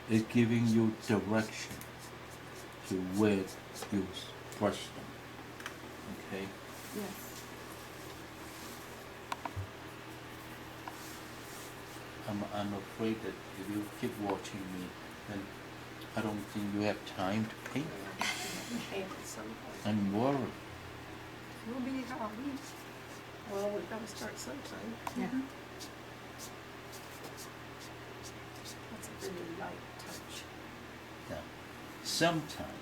It's giving you direction to where you brush them. Okay? Yes. I'm afraid that if you keep watching me, then I don't think you have time to paint. Paint at some point. I'm worried. We'll be happy. Well, we've got to start sometime. Yeah. That's a really light touch. Now, sometime,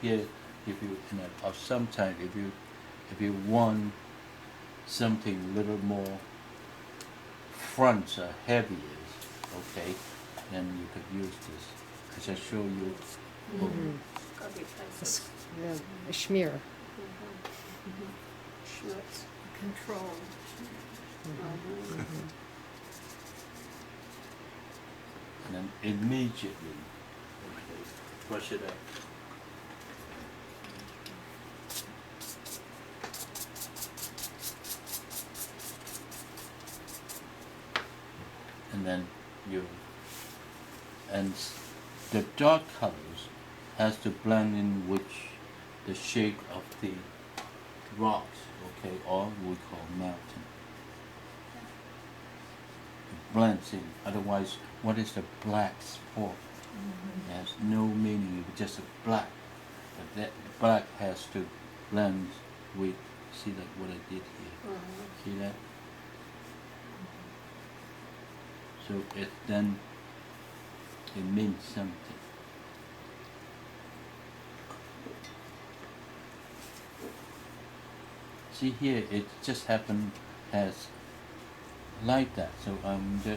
here, if you, or sometime if you want something a little more fronts are heavier, okay, then you could use this. I just show you. Gotta be places. The schmear. Schmutz. Control. And then immediately, okay, brush it up. And then the dark colors has to blend in with the shape of the rocks, okay, or we call mountain. It blends in. Otherwise, what is the black spot? It has no meaning. It's just a black. But that black has to blend with. See like what I did here. See that? So it means something. See here, it just happened as like that, so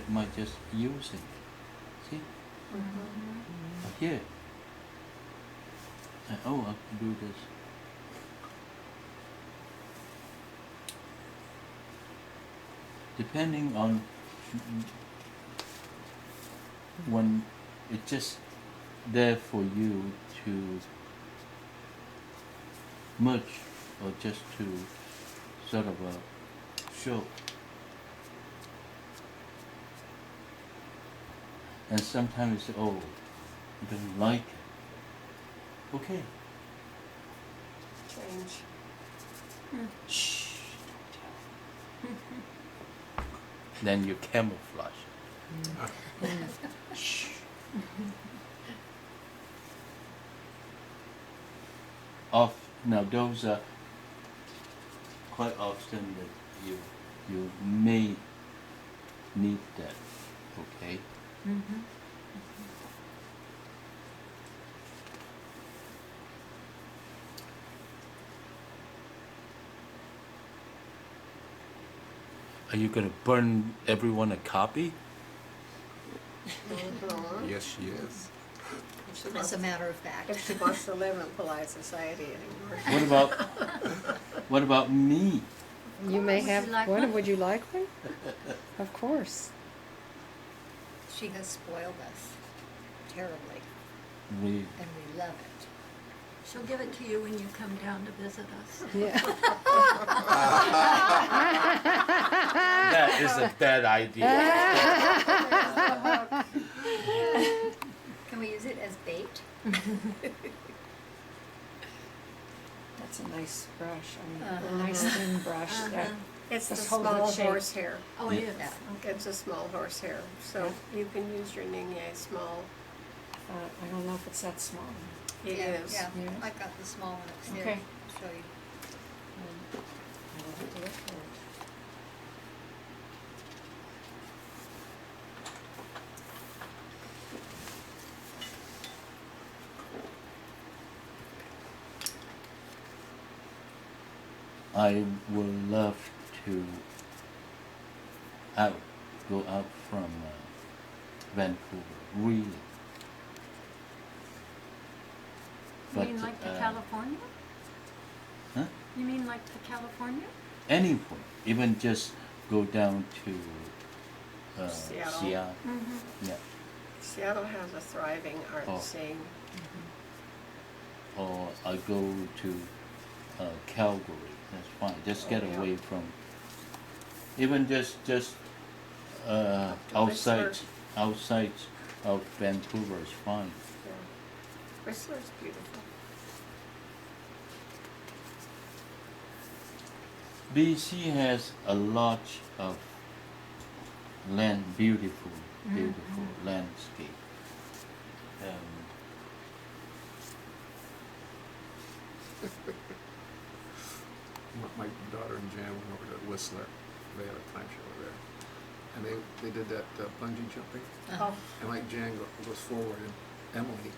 might just use it. See? But here, I can do this. Depending on when it's just there for you to merge or just to sort of show. And sometimes it's, you don't like it. Okay. Change. Shh, don't tell. Then you camouflage. Shh. Now those are quite often that you may need that, okay? Are you gonna burn everyone a copy? Yes, she is. As a matter of fact. If she wants to live in polite society anymore. What about me? You may Would have you like one. one? Would you like one? Of course. She has spoiled us terribly, We and we love it. She'll give it to you when you come down to visit us. Yeah. That is a bad idea. Can we use it as bait? That's a nice brush. I mean, Uh-huh. a nice thin brush. That, It's the Just hold the small shape. horsehair. Oh, it Yeah. is. Yeah. It's a small horsehair, so you can use your Ningye small. I don't know if it's that small. It Yeah, is. Yeah, Yeah. I've got the small one upstairs. Okay. I'll show you. I'll have to look for it. I would love to go out from Vancouver, really. You mean like to California? Huh? You mean like to California? Anywhere, even just go down to Seattle. Seattle. Mm-hmm. Yeah. Seattle has a thriving art Oh. scene. Or I go to Calgary. That's fine. Just get yeah. away from. Even just to outside Whistler. outside of Vancouver is fine. Yeah. Whistler's beautiful. BC has a lot of beautiful landscape. My daughter and Jan went over to Whistler. They had a timeshare over there, and they did that bungee jumping. Oh, And like Jan goes forward, and Emily,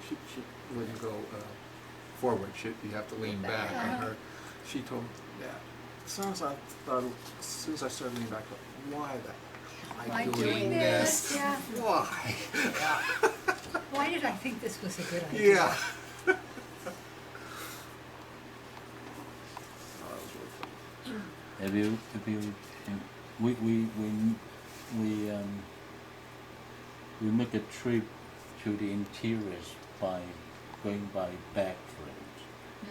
she wouldn't go forward. You have to lean back. And her, she told me, Dad, as soon as I started leaning back, why the hell am I doing this? Yeah. Why? Why did I think this was a good idea? Yeah. Oh, that was really fun. Have you we make a trip to the interiors by going by back roads.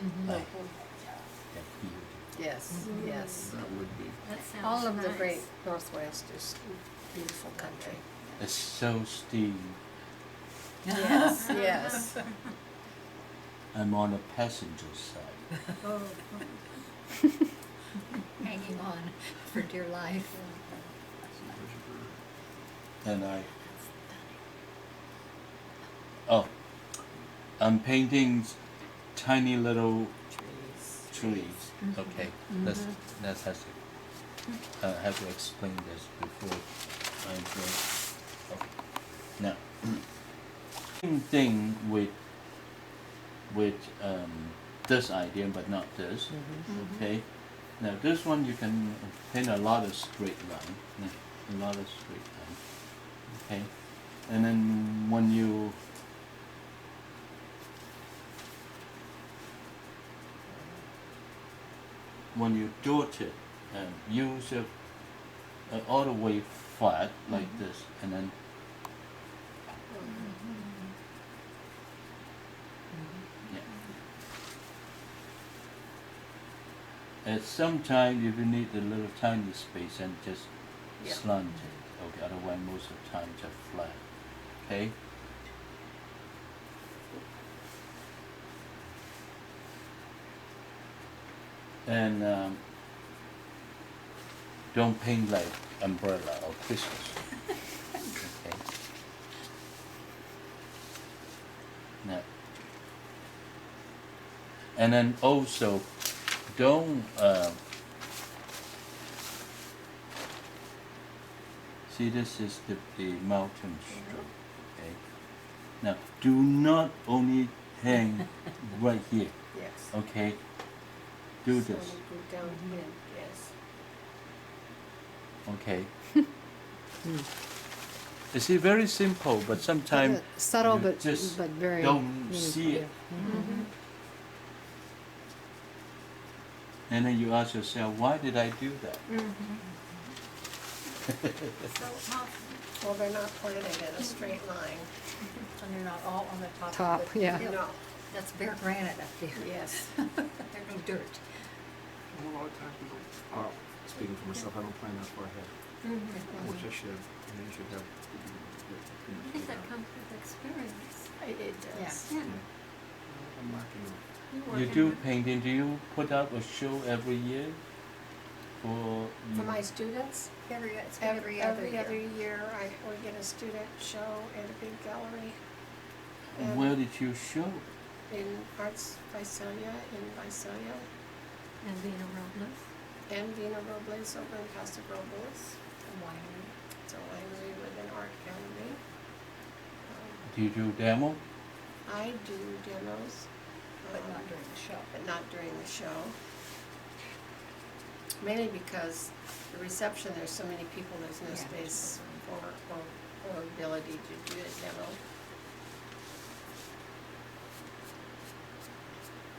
Mhm. Like, yeah, beauty. Yes, yes. That would be. That sounds all of the nice. great Northwest is beautiful country. It's so steep. Yes, yes. I'm on the passenger side. Oh, Hanging on for dear life. And I'm painting tiny little trees. Okay, that's has to. I have to explain this before I go. Okay. Now, same thing with this idea, but not this. Okay. Now this one you can paint a lot of straight line. A lot of straight line. Okay. And then when you dot it, use it all the way flat like this, and then yeah. Sometimes if you need a little tiny space, and just Yeah. slant it. Okay. Otherwise, most of the time just flat. Okay. And don't paint like umbrella or Christmas. Okay. Now, and then also don't see, this is the mountain stroke. Okay. Now do not only hang right here. Yes. Okay. Do So this. we go down here, yes. Okay. You see, very simple, but sometimes Subtle, you but just very. don't meaningful, see it. yeah. And then you ask yourself, why did I do that? so, Well, they're not planted in a straight line. And they're not all on the top. Top, of the yeah. hill. No, That's bare granite up there. yes. There's no dirt. A lot of times people, speaking for myself, I don't plan that far ahead, which I should. And you should have. I think that comes with experience. It does. Yeah. I'm marking off. You do painting, do you put out a show every year? For For my students, It's every other year. we get a student show at a big gallery. And where did you show? in Arts Visalia, And Vina Robles. and Vina Robles over in Casa Robles. Winery. It's a winery with an art gallery. Do you do demo? I do demos. But not during the show. But not during the show. Mainly because the reception, there's so many people, there's no Yeah. space or ability to do a demo.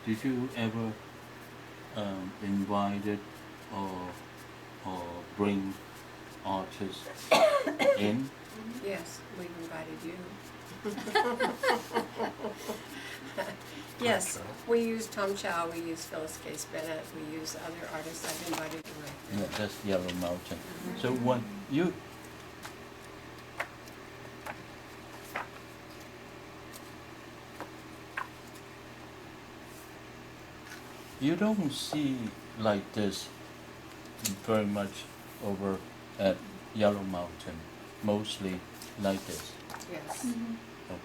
Did you ever invite or bring artists in? Yes, we've invited you. Yes, we use Tom Chow, we use Phyllis Case Bennett, we use other artists. I've invited you. Yeah, that's Yellow Mountain. So when You don't see like this very much over at Yellow Mountain, mostly like this, Yes.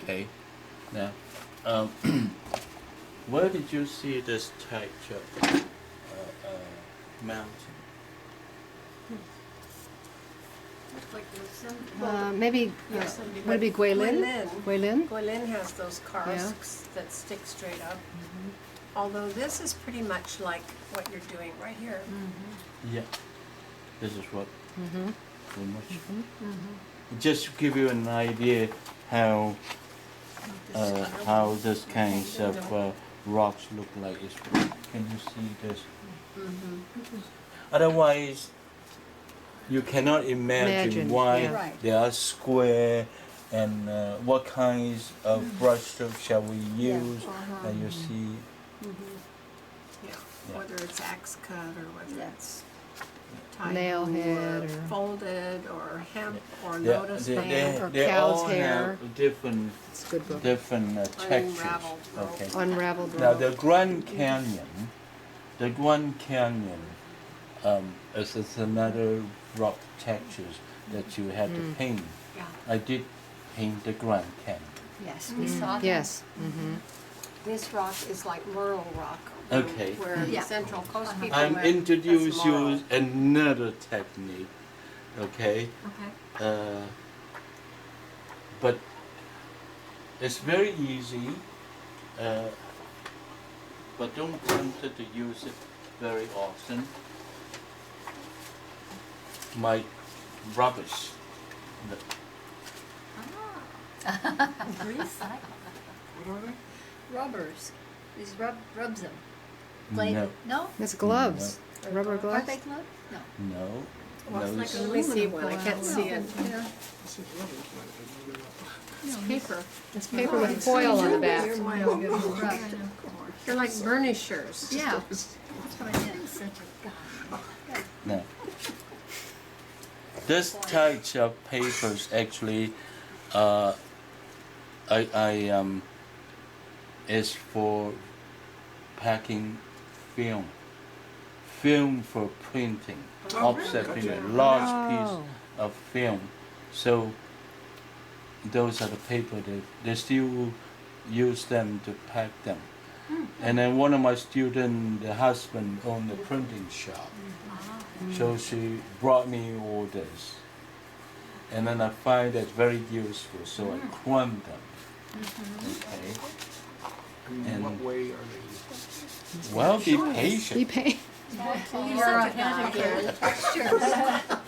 okay? Now, where did you see this type of mountain? Looks like there's some. Maybe, Yes, would it be Guilin? Guilin? Guilin has those carsks that stick straight up. Although this is pretty much like what you're doing right here. Yeah, this is what Mm-hmm. pretty much. Just to give you an idea how this kinds of rocks look like. Can you see this? Otherwise, you cannot imagine why yeah. Right. they are square and what kinds of brush strokes shall we use. And you see, Yeah. Yeah. Whether it's axe cut or whether Yeah. it's type Nail or head or- folded or hemp or they, lotus they, band. Or they cow's all hair. have different It's a good book. textures. Unraveled rope. Okay. Unraveled Now rope. the Grand Canyon, is another rock textures that you had to paint. Yeah. I did paint the Grand Canyon. Yes, we saw that. Yes. Mm-hmm. This rock is like Merle Rock. Okay. Where the Yeah. Central Coast people I'm went, introduce that's you Merle. another technique, okay? Okay. But it's very easy, but don't tempt to use it very often. My rubbish. Recycle. What are they? Rubbers. These rubs them. No, No? It's gloves. Rubber Are gloves. they gloves? No. no, Well, it's no. like it's- let me see one. I can't see it. Yeah. This is rubber, but maybe not. It's paper. It's paper with foil on the back. They're like burnishers. Yeah, that's what I meant, such a guy. No. This type of papers actually, is for packing film. Film for printing, offset printing, large piece Oh. of film. So those are the paper that they still use them to pack them. And then one of my students, the husband owned a printing shop. So she brought me all this. And then I find that very useful, so I crumb them. Okay. And in And- what way are they used? Well, be Be patient. paid. You're such a guy. Texture.